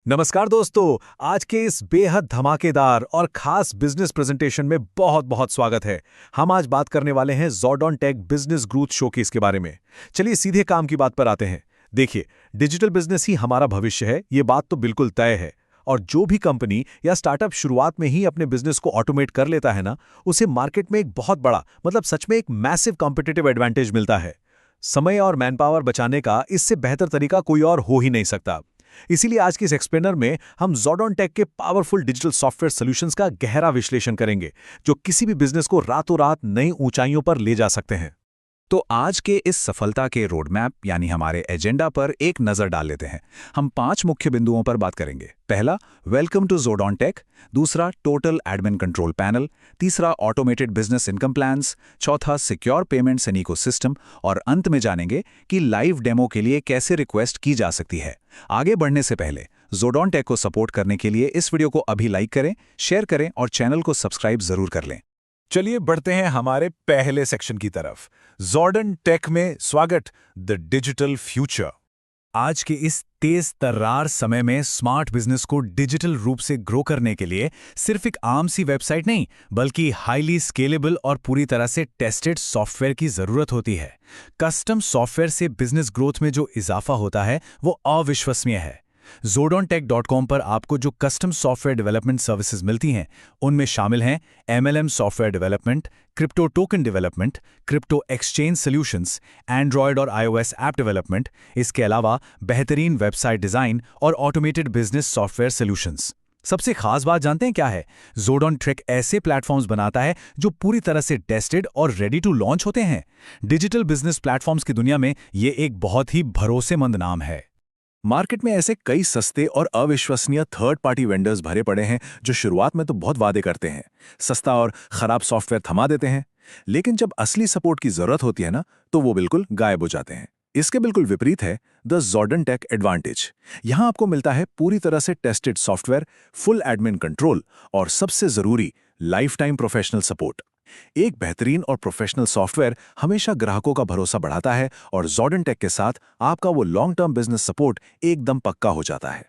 नमस्कार दोस्तों। आज के इस बेहद धमाकेदार और खास बिजनेस प्रेजेंटेशन में बहुत बहुत स्वागत है। हम आज बात करने वाले हैं ज़ोर्डॉन टेक बिजनेस ग्रोथ शोकेस के बारे में। चलिए सीधे काम की बात पर आते हैं। देखिए, डिजिटल बिजनेस ही हमारा भविष्य है, ये बात तो बिल्कुल तय है। और जो भी कंपनी या स्टार्टअप शुरुआत में ही अपने बिजनेस को ऑटोमेट कर लेता है ना, उसे मार्केट में एक बहुत बड़ा मतलब सच में एक मैसिव कॉम्पिटिटिव एडवांटेज मिलता है। समय और मैनपावर बचाने का इससे बेहतर तरीका कोई और हो ही नहीं सकता। इसीलिए आज के इस एक्सप्लेनर में हम ज़ोर्डॉन टेक के पावरफुल डिजिटल सॉफ्टवेयर सॉल्यूशंस का गहरा विश्लेषण करेंगे, जो किसी भी बिजनेस को रातों रात नई ऊंचाइयों पर ले जा सकते हैं। तो आज के इस सफलता के रोडमैप यानी हमारे एजेंडा पर एक नजर डाल लेते हैं। हम 5 मुख्य बिंदुओं पर बात करेंगे। पहला, वेलकम टू ज़ोर्डॉन टेक। दूसरा, टोटल एडमिन कंट्रोल पैनल। तीसरा, ऑटोमेटेड बिजनेस इनकम प्लान्स। चौथा, सिक्योर पेमेंट्स एंड इकोसिस्टम। और अंत में जानेंगे कि लाइव डेमो के लिए कैसे रिक्वेस्ट की जा सकती है। आगे बढ़ने से पहले ज़ोर्डॉन टेक को सपोर्ट करने के लिए इस वीडियो को अभी लाइक करें, शेयर करें और चैनल को सब्सक्राइब जरूर कर लें। चलिए बढ़ते हैं हमारे पहले सेक्शन की तरफ। ज़ोर्डॉन टेक में स्वागत, द डिजिटल फ्यूचर। आज के इस तेज तर्रार समय में स्मार्ट बिजनेस को डिजिटल रूप से ग्रो करने के लिए सिर्फ एक आम सी वेबसाइट नहीं, बल्कि हाईली स्केलेबल और पूरी तरह से टेस्टेड सॉफ्टवेयर की जरूरत होती है। कस्टम सॉफ्टवेयर से बिजनेस ग्रोथ में जो इजाफा होता है वो अविश्वसनीय है। ZordonTech.com पर आपको जो कस्टम सॉफ्टवेयर डेवलपमेंट सर्विसेज मिलती हैं, उनमें शामिल हैं MLM software development, crypto token development, crypto exchange solutions, Android और iOS ऐप डेवलपमेंट, इसके अलावा बेहतरीन वेबसाइट डिजाइन और ऑटोमेटेड बिजनेस सॉफ्टवेयर सॉल्यूशंस। सबसे खास बात जानते हैं क्या है? ज़ोर्डॉन टेक ऐसे प्लेटफॉर्म्स बनाता है जो पूरी तरह से टेस्टेड और रेडी टू लॉन्च होते हैं। डिजिटल बिजनेस प्लेटफॉर्म्स की दुनिया में ये एक बहुत ही भरोसेमंद नाम है। मार्केट में ऐसे कई सस्ते और अविश्वसनीय थर्ड पार्टी वेंडर्स भरे पड़े हैं जो शुरुआत में तो बहुत वादे करते हैं, सस्ता और खराब सॉफ्टवेयर थमा देते हैं, लेकिन जब असली सपोर्ट की जरूरत होती है ना, तो वो बिल्कुल गायब हो जाते हैं। इसके बिल्कुल विपरीत है द ज़ोर्डॉन टेक एडवांटेज। यहां आपको मिलता है पूरी तरह से tested software, full admin control और सबसे जरूरी लाइफ टाइम प्रोफेशनल सपोर्ट। एक बेहतरीन और प्रोफेशनल सॉफ्टवेयर हमेशा ग्राहकों का भरोसा बढ़ाता है और ज़ोर्डॉन टेक के साथ आपका वो लॉन्ग टर्म बिजनेस सपोर्ट एकदम पक्का हो जाता है।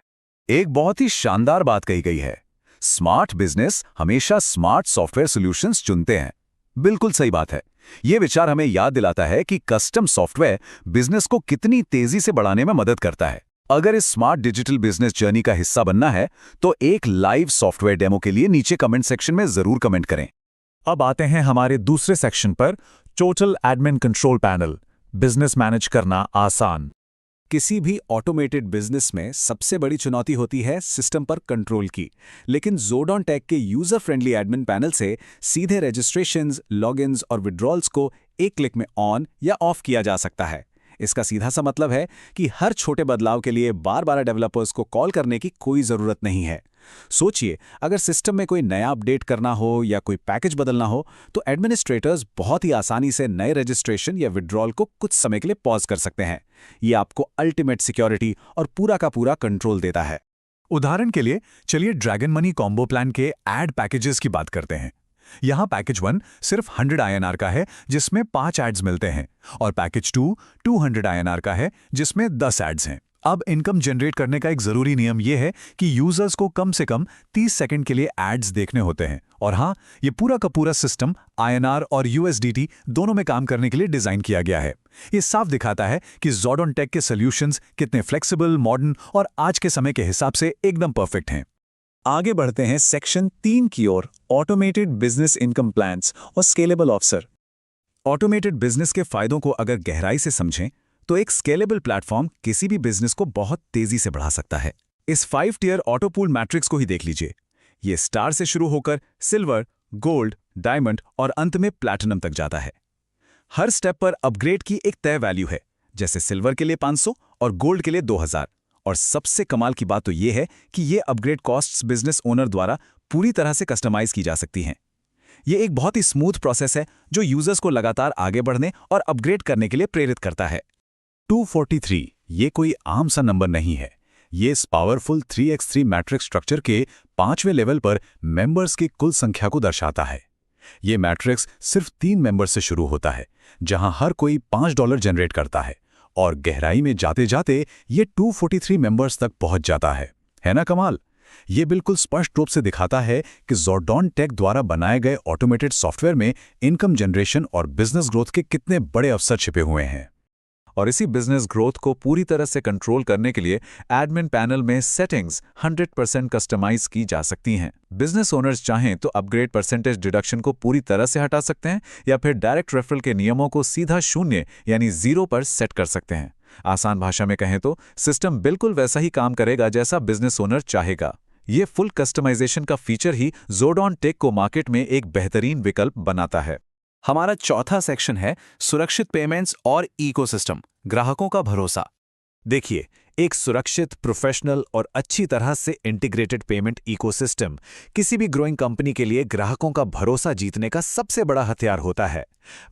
एक बहुत ही शानदार बात कही गई है, स्मार्ट बिजनेस हमेशा स्मार्ट सॉफ्टवेयर सॉल्यूशंस चुनते हैं। बिल्कुल सही बात है। यह विचार हमें याद दिलाता है कि कस्टम सॉफ्टवेयर बिजनेस को कितनी तेजी से बढ़ाने में मदद करता है। अगर इस स्मार्ट डिजिटल बिजनेस जर्नी का हिस्सा बनना है तो एक लाइव सॉफ्टवेयर डेमो के लिए नीचे कमेंट सेक्शन में जरूर कमेंट करें। अब आते हैं हमारे दूसरे सेक्शन पर, total admin control panel, business manage करना आसान। किसी भी ऑटोमेटेड बिजनेस में सबसे बड़ी चुनौती होती है सिस्टम पर कंट्रोल की, लेकिन ज़ोर्डॉन टेक के यूजर फ्रेंडली एडमिन पैनल से सीधे रजिस्ट्रेशंस, लॉगिन्स और विड्रॉल्स को एक क्लिक में ऑन या ऑफ किया जा सकता है। इसका सीधा सा मतलब है कि हर छोटे बदलाव के लिए बार बार डेवलपर्स को कॉल करने की कोई जरूरत नहीं है। सोचिए, अगर सिस्टम में कोई नया अपडेट करना हो या कोई पैकेज बदलना हो, तो एडमिनिस्ट्रेटर्स बहुत ही आसानी से नए रजिस्ट्रेशन या विड्रॉल को कुछ समय के लिए पॉज कर सकते हैं। ये आपको अल्टीमेट सिक्योरिटी और पूरा का पूरा कंट्रोल देता है। उदाहरण के लिए चलिए ड्रैगन मनी कॉम्बो प्लान के एड पैकेजेस की बात करते हैं। यहां पैकेज 1 सिर्फ 100 INR का है, जिसमें 5 एड्स मिलते हैं, और पैकेज 2 200 INR का है, जिसमें 10 एड्स हैं। अब इनकम जनरेट करने का एक जरूरी नियम यह है कि यूजर्स को कम से कम 30 सेकंड के लिए एड्स देखने होते हैं। और हाँ, ये पूरा का पूरा सिस्टम INR और USDT दोनों में काम करने के लिए डिजाइन किया गया है। ये साफ दिखाता है कि ज़ोर्डॉन टेक के सॉल्यूशंस कितने फ्लेक्सिबल, मॉडर्न और आज के समय के हिसाब से एकदम परफेक्ट हैं। आगे बढ़ते हैं सेक्शन 3 की ओर, ऑटोमेटेड बिजनेस इनकम प्लान्स और स्केलेबल ऑफर। ऑटोमेटेड बिजनेस के फायदों को अगर गहराई से समझें तो एक स्केलेबल प्लेटफॉर्म किसी भी बिजनेस को बहुत तेजी से बढ़ा सकता है। इस 5 टियर ऑटोपूल मैट्रिक्स को ही देख लीजिए। ये स्टार से शुरू होकर सिल्वर, गोल्ड, डायमंड और अंत में प्लैटिनम तक जाता है। हर स्टेप पर अपग्रेड की एक तय वैल्यू है, जैसे सिल्वर के लिए 500 और गोल्ड के लिए 2000। और सबसे कमाल की बात तो ये है कि ये अपग्रेड कॉस्ट्स बिजनेस ओनर द्वारा पूरी तरह से कस्टमाइज की जा सकती हैं। ये एक बहुत ही स्मूथ प्रोसेस है जो यूजर्स को लगातार आगे बढ़ने और अपग्रेड करने के लिए प्रेरित करता है। 243 ये कोई आम सा नंबर नहीं है। ये इस पावरफुल 3x3 मैट्रिक्स स्ट्रक्चर के 5वें लेवल पर मेंबर्स की कुल संख्या को दर्शाता है। ये मैट्रिक्स सिर्फ 3 मेंबर्स से शुरू होता है, जहां हर कोई $5 जनरेट करता है और गहराई में जाते जाते ये 243 मेंबर्स तक पहुंच जाता है। है ना कमाल? ये बिल्कुल स्पष्ट रूप से दिखाता है कि ज़ोर्डॉन टेक द्वारा बनाए गए ऑटोमेटेड सॉफ्टवेयर में इनकम जनरेशन और बिजनेस ग्रोथ के कितने बड़े अवसर छिपे हुए हैं। और इसी बिजनेस ग्रोथ को पूरी तरह से कंट्रोल करने के लिए एडमिन पैनल में सेटिंग्स 100% कस्टमाइज की जा सकती हैं। बिजनेस ओनर्स चाहें तो अपग्रेड परसेंटेज डिडक्शन को पूरी तरह से हटा सकते हैं या फिर डायरेक्ट रेफरल के नियमों को सीधा 0 यानी 0 पर सेट कर सकते हैं। आसान भाषा में कहें तो सिस्टम बिल्कुल वैसा ही काम करेगा जैसा बिजनेस ओनर चाहेगा। ये फुल कस्टमाइजेशन का फीचर ही ज़ोर्डॉन टेक को मार्केट में एक बेहतरीन विकल्प बनाता है। हमारा चौथा सेक्शन है सुरक्षित पेमेंट्स और इकोसिस्टम, ग्राहकों का भरोसा। देखिए, एक सुरक्षित, प्रोफेशनल और अच्छी तरह से इंटीग्रेटेड पेमेंट इकोसिस्टम किसी भी ग्रोइंग कंपनी के लिए ग्राहकों का भरोसा जीतने का सबसे बड़ा हथियार होता है।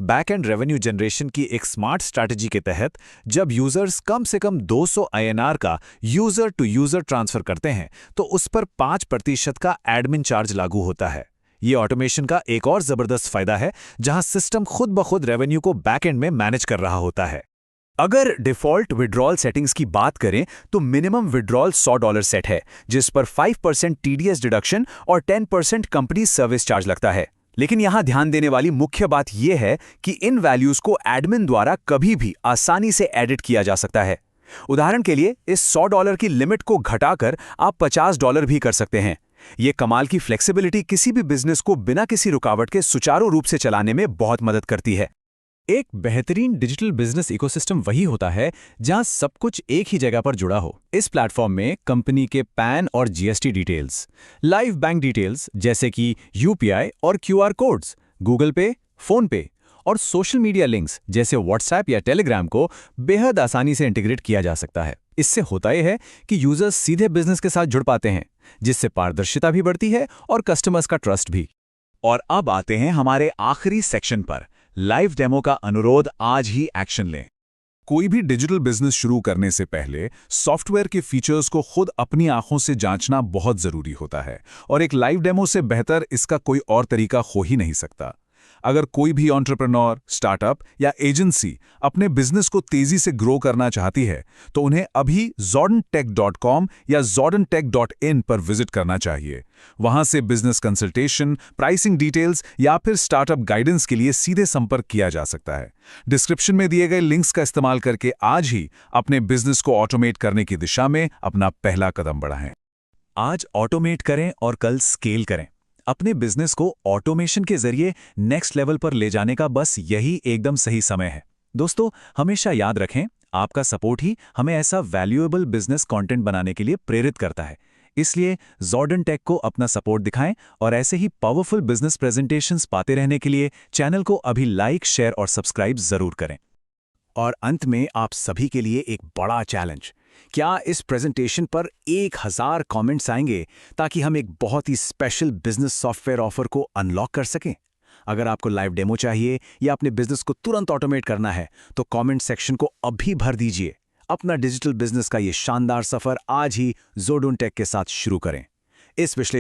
बैक एंड रेवेन्यू जनरेशन की एक स्मार्ट स्ट्रैटेजी के तहत जब यूजर्स कम से कम 200 INR का यूजर टू यूजर ट्रांसफर करते हैं तो उस पर 5% का एडमिन चार्ज लागू होता है। ये ऑटोमेशन का एक और जबरदस्त फायदा है जहां सिस्टम खुद ब खुद रेवेन्यू को बैकएंड में मैनेज कर रहा होता है। अगर डिफ़ॉल्ट विड्रॉल सेटिंग्स की बात करें तो मिनिमम विड्रॉल $100 सेट है, जिस पर 5% TDS डिडक्शन और 10% कंपनी सर्विस चार्ज लगता है। लेकिन यहां ध्यान देने वाली मुख्य बात यह है कि इन वैल्यूज को एडमिन द्वारा कभी भी आसानी से एडिट किया जा सकता है। उदाहरण के लिए इस $100 की लिमिट को घटाकर आप $50 भी कर सकते हैं। ये कमाल की फ्लेक्सिबिलिटी किसी भी बिजनेस को बिना किसी रुकावट के सुचारू रूप से चलाने में बहुत मदद करती है। एक बेहतरीन डिजिटल बिजनेस इकोसिस्टम वही होता है जहां सब कुछ एक ही जगह पर जुड़ा हो। इस प्लेटफॉर्म में कंपनी के पैन और GST details, live bank details जैसे कि UPI और QR कोड्स, गूगल पे, फोन पे और सोशल मीडिया लिंक्स जैसे व्हाट्सएप या टेलीग्राम को बेहद आसानी से इंटीग्रेट किया जा सकता है। इससे होता यह है कि यूजर्स सीधे बिजनेस के साथ जुड़ पाते हैं, जिससे पारदर्शिता भी बढ़ती है और कस्टमर्स का ट्रस्ट भी। और अब आते हैं हमारे आखिरी सेक्शन पर, लाइव डेमो का अनुरोध आज ही एक्शन लें। कोई भी डिजिटल बिजनेस शुरू करने से पहले सॉफ्टवेयर के फीचर्स को खुद अपनी आंखों से जांचना बहुत जरूरी होता है और एक लाइव डेमो से बेहतर इसका कोई और तरीका हो ही नहीं सकता। अगर कोई भी एंटरप्रेन्योर, स्टार्टअप या एजेंसी अपने बिजनेस को तेजी से ग्रो करना चाहती है तो उन्हें अभी zordantech.com या zordantech.in पर विजिट करना चाहिए। वहां से बिजनेस कंसल्टेशन, प्राइसिंग डिटेल्स या फिर स्टार्टअप गाइडेंस के लिए सीधे संपर्क किया जा सकता है। डिस्क्रिप्शन में दिए गए लिंक्स का इस्तेमाल करके आज ही अपने बिजनेस को ऑटोमेट करने की दिशा में अपना पहला कदम बढ़ाएं। आज ऑटोमेट करें और कल स्केल करें। अपने बिजनेस को ऑटोमेशन के जरिए नेक्स्ट लेवल पर ले जाने का बस यही एकदम सही समय है। दोस्तों, हमेशा याद रखें, आपका सपोर्ट ही हमें ऐसा वैल्यूएबल बिजनेस कंटेंट बनाने के लिए प्रेरित करता है। इसलिए ज़ोर्डन टेक को अपना सपोर्ट दिखाएं और ऐसे ही पावरफुल बिजनेस प्रेजेंटेशंस पाते रहने के लिए चैनल को अभी लाइक, शेयर और सब्सक्राइब जरूर करें। और अंत में आप सभी के लिए एक बड़ा चैलेंज, क्या इस प्रेजेंटेशन पर 1000 कमेंट्स आएंगे ताकि हम एक बहुत ही स्पेशल बिजनेस सॉफ्टवेयर ऑफर को अनलॉक कर सकें? अगर आपको लाइव डेमो चाहिए या अपने बिजनेस को तुरंत ऑटोमेट करना है तो कमेंट सेक्शन को अभी भर दीजिए। अपना डिजिटल बिजनेस का ये शानदार सफर आज ही ज़ोर्डन टेक के साथ शुरू करें। इस विश्लेषण